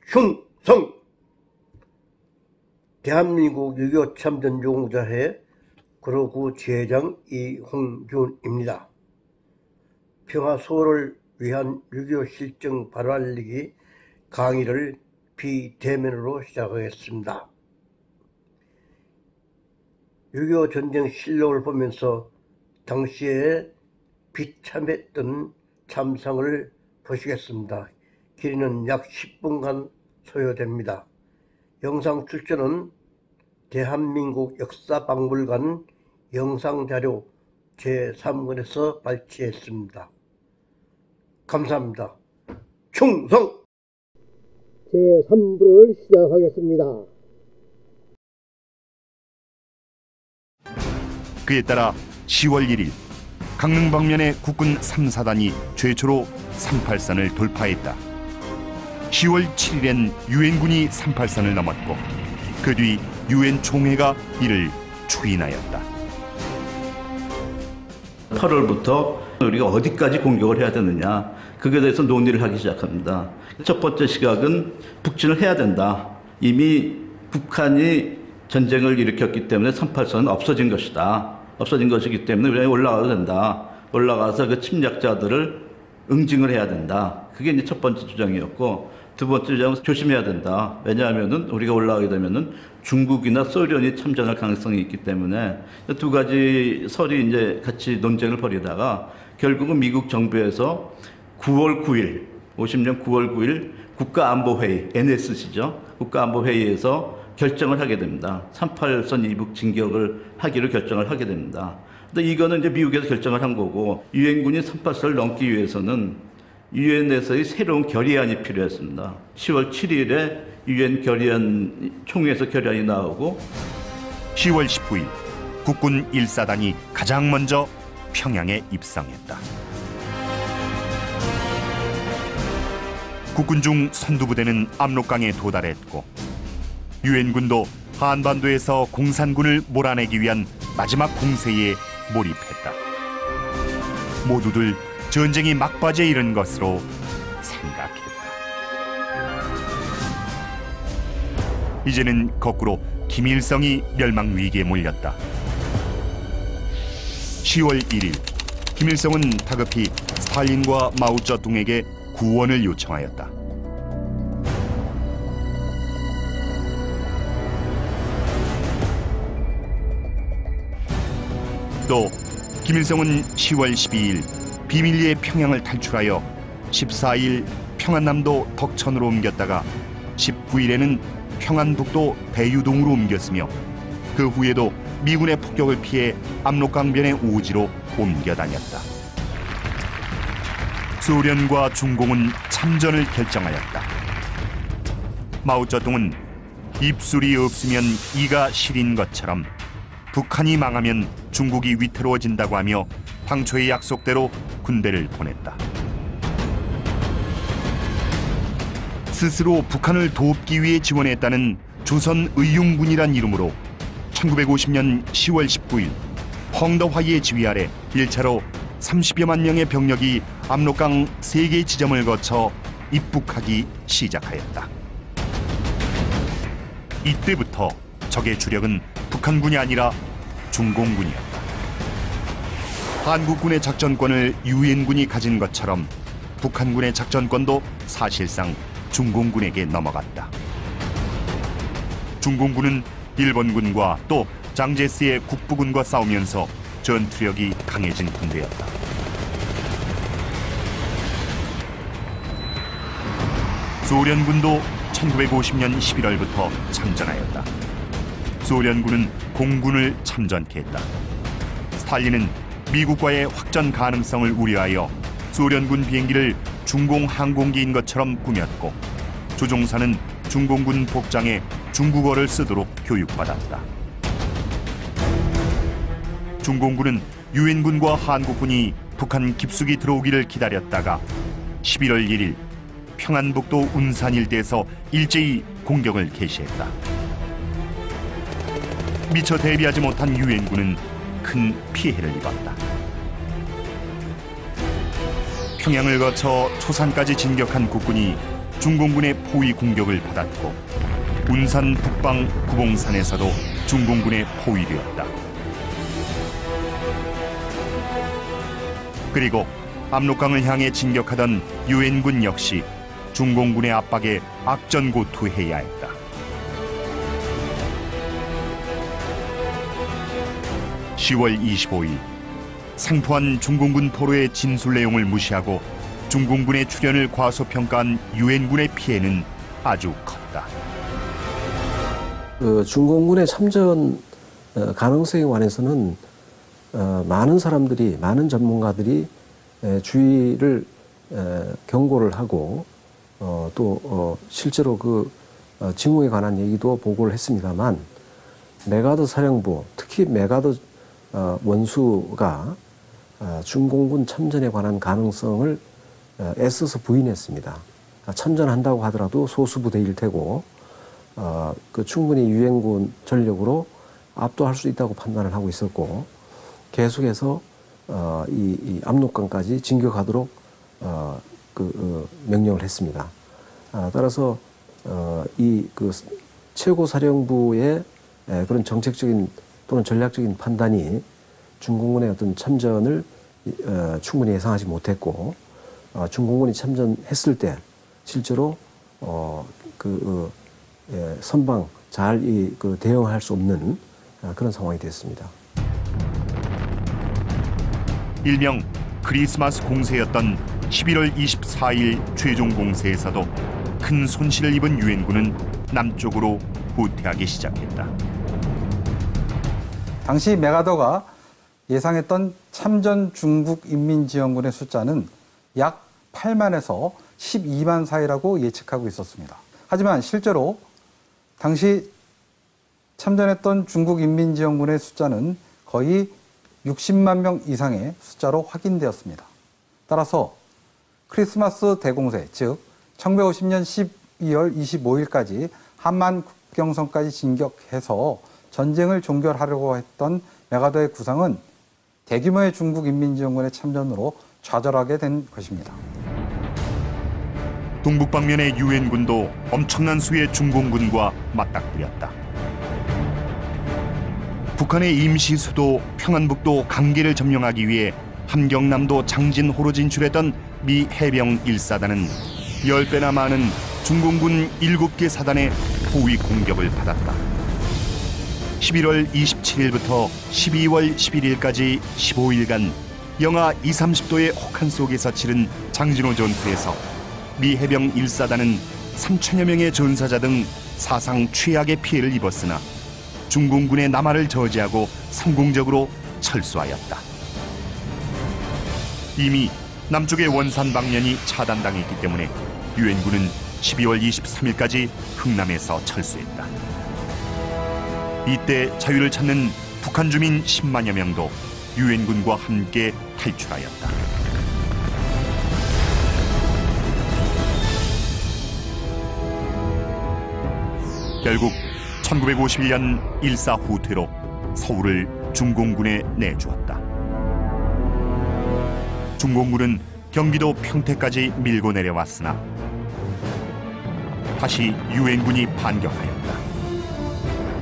충성! 대한민국 6.25 참전유공자회 구로구 지회장 이홍준입니다. 평화수호를 위한 6.25 실정 바로 알리기 강의를 비대면으로 시작하겠습니다. 6.25 전쟁 실록을 보면서 당시에 비참했던 참상을 보시겠습니다. 길이는 약 10분간 소요됩니다. 영상 출처는 대한민국 역사박물관 영상자료 제3권에서 발췌했습니다. 감사합니다. 충성! 제3부를 시작하겠습니다. 그에 따라 10월 1일 강릉 방면의 국군 3사단이 최초로 38선을 돌파했다. 10월 7일엔 유엔군이 38선을 넘었고 그 뒤 유엔 총회가 이를 추인하였다. 8월부터 우리가 어디까지 공격을 해야 되느냐, 그에 대해서 논의를 하기 시작합니다. 첫 번째 시각은 북진을 해야 된다. 이미 북한이 전쟁을 일으켰기 때문에 38선은 없어진 것이다. 없어진 것이기 때문에 우리가 올라가도 된다. 올라가서 그 침략자들을 응징을 해야 된다. 그게 이제 첫 번째 주장이었고, 두 번째 주장은 조심해야 된다. 왜냐하면은 우리가 올라가게 되면은 중국이나 소련이 참전할 가능성이 있기 때문에 두 가지 설이 이제 같이 논쟁을 벌이다가 결국은 미국 정부에서 9월 9일, 50년 9월 9일 국가안보회의, NSC죠. 국가안보회의에서 결정을 하게 됩니다. 38선 이북 진격을 하기로 결정을 하게 됩니다. 근데 이거는 이제 미국에서 결정을 한 거고, 유엔군이 38선을 넘기 위해서는 유엔에서의 새로운 결의안이 필요했습니다. 10월 7일에 유엔 결의안 총회에서 결의안이 나오고 10월 19일 국군 1사단이 가장 먼저 평양에 입성했다. 국군 중 선두부대는 압록강에 도달했고 유엔군도 한반도에서 공산군을 몰아내기 위한 마지막 공세에 몰입했다. 모두들 전쟁이 막바지에 이른 것으로 생각했다. 이제는 거꾸로 김일성이 멸망 위기에 몰렸다. 10월 1일 김일성은 다급히 스탈린과 마오쩌둥에게 구원을 요청하였다. 또 김일성은 10월 12일 비밀리에 평양을 탈출하여 14일 평안남도 덕천으로 옮겼다가 19일에는 평안북도 대유동으로 옮겼으며 그 후에도 미군의 폭격을 피해 압록강변의 오지로 옮겨 다녔다. 소련과 중공은 참전을 결정하였다. 마오쩌둥은 입술이 없으면 이가 시린 것처럼 북한이 망하면 중국이 위태로워진다고 하며 당초의 약속대로 군대를 보냈다. 스스로 북한을 돕기 위해 지원했다는 조선의용군이란 이름으로 1950년 10월 19일 펑더화이의 지휘 아래 1차로 30여만 명의 병력이 압록강 3개 지점을 거쳐 입북하기 시작하였다. 이때부터 적의 주력은 북한군이 아니라 중공군이었다. 한국군의 작전권을 유엔군이 가진 것처럼 북한군의 작전권도 사실상 중공군에게 넘어갔다. 중공군은 일본군과 또 장제스의 국부군과 싸우면서 전투력이 강해진 군대였다. 소련군도 1950년 11월부터 참전하였다. 소련군은 공군을 참전케 했다. 스탈린은 미국과의 확전 가능성을 우려하여 소련군 비행기를 중공 항공기인 것처럼 꾸몄고 조종사는 중공군 복장에 중국어를 쓰도록 교육받았다. 중공군은 유엔군과 한국군이 북한 깊숙이 들어오기를 기다렸다가 11월 1일 평안북도 운산 일대에서 일제히 공격을 개시했다. 미처 대비하지 못한 유엔군은 큰 피해를 입었다. 평양을 거쳐 초산까지 진격한 국군이 중공군의 포위 공격을 받았고 운산 북방 구봉산에서도 중공군의 포위되었다. 그리고 압록강을 향해 진격하던 유엔군 역시 중공군의 압박에 악전고투해야 했다. (10월 25일) 생포한 중공군 포로의 진술 내용을 무시하고 중공군의 출현을 과소평가한 유엔군의 피해는 아주 컸다. 중공군의 참전 가능성에 관해서는 많은 사람들이, 많은 전문가들이 주의를 경고를 하고 또 실제로 그 징후에 관한 얘기도 보고를 했습니다만, 메가더 사령부, 특히 메가더 원수가 중공군 참전에 관한 가능성을 애써서 부인했습니다. 참전한다고 하더라도 소수 부대일 테고 충분히 유엔군 전력으로 압도할 수 있다고 판단을 하고 있었고, 계속해서 이 압록강까지 진격하도록 명령을 했습니다. 따라서 최고 사령부의 그런 정책적인 또는 전략적인 판단이 중공군의 어떤 참전을 충분히 예상하지 못했고, 중공군이 참전했을 때 실제로 선방 잘 대응할 수 없는 그런 상황이 됐습니다. 일명 크리스마스 공세였던 11월 24일 최종 공세에서도 큰 손실을 입은 유엔군은 남쪽으로 후퇴하기 시작했다. 당시 메가더가 예상했던 참전 중국 인민지원군의 숫자는 약 8만에서 12만 사이라고 예측하고 있었습니다. 하지만 실제로 당시 참전했던 중국 인민지원군의 숫자는 거의 60만 명 이상의 숫자로 확인되었습니다. 따라서 크리스마스 대공세, 즉 1950년 12월 25일까지 한만 국경선까지 진격해서 전쟁을 종결하려고 했던 메가더의 구상은 대규모의 중국 인민지원군의 참전으로 좌절하게 된 것입니다. 동북방면의 유엔군도 엄청난 수의 중공군과 맞닥뜨렸다. 북한의 임시 수도 평안북도 강계를 점령하기 위해 함경남도 장진호로 진출했던 미 해병 1사단은 10배나 많은 중공군 7개 사단의 포위 공격을 받았다. 11월 27일부터 12월 11일까지 15일간 영하 20~30도의 혹한 속에서 치른 장진호 전투에서 미 해병 1사단은 3천여 명의 전사자 등 사상 최악의 피해를 입었으나 중공군의 남하를 저지하고 성공적으로 철수하였다. 이미 남쪽의 원산 방면이 차단당했기 때문에 유엔군은 12월 23일까지 흥남에서 철수했다. 이때 자유를 찾는 북한 주민 10만여 명도 유엔군과 함께 탈출하였다. 결국 1951년 일사후퇴로 서울을 중공군에 내주었다. 중공군은 경기도 평택까지 밀고 내려왔으나 다시 유엔군이 반격하였다.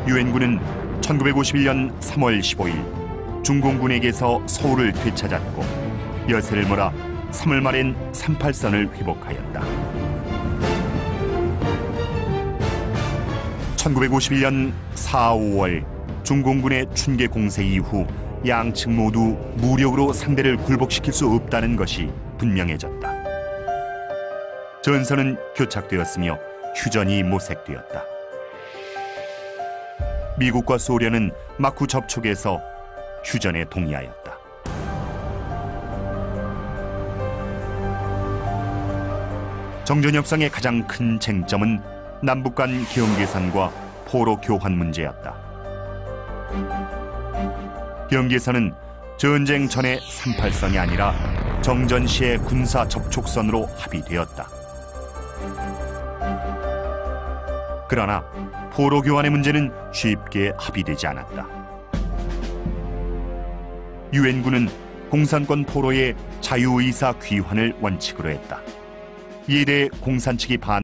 유엔군은 1951년 3월 15일 중공군에게서 서울을 되찾았고 여세를 몰아 3월 말엔 38선을 회복하였다. 1951년 4, 5월 중공군의 춘계 공세 이후 양측 모두 무력으로 상대를 굴복시킬 수 없다는 것이 분명해졌다. 전선은 교착되었으며 휴전이 모색되었다. 미국과 소련은 마쿠 접촉에서 휴전에 동의하였다. 정전 협상의 가장 큰 쟁점은 남북 간 경계선과 포로 교환 문제였다. 경계선은 전쟁 전의 38선이 아니라 정전 시의 군사 접촉선으로 합의되었다. 그러나 포로 교환의 문제는 쉽게 합의되지 않았다. 유엔군은 공산권 포로의 자유의사 귀환을 원칙으로 했다. 이에 대해 공산 측이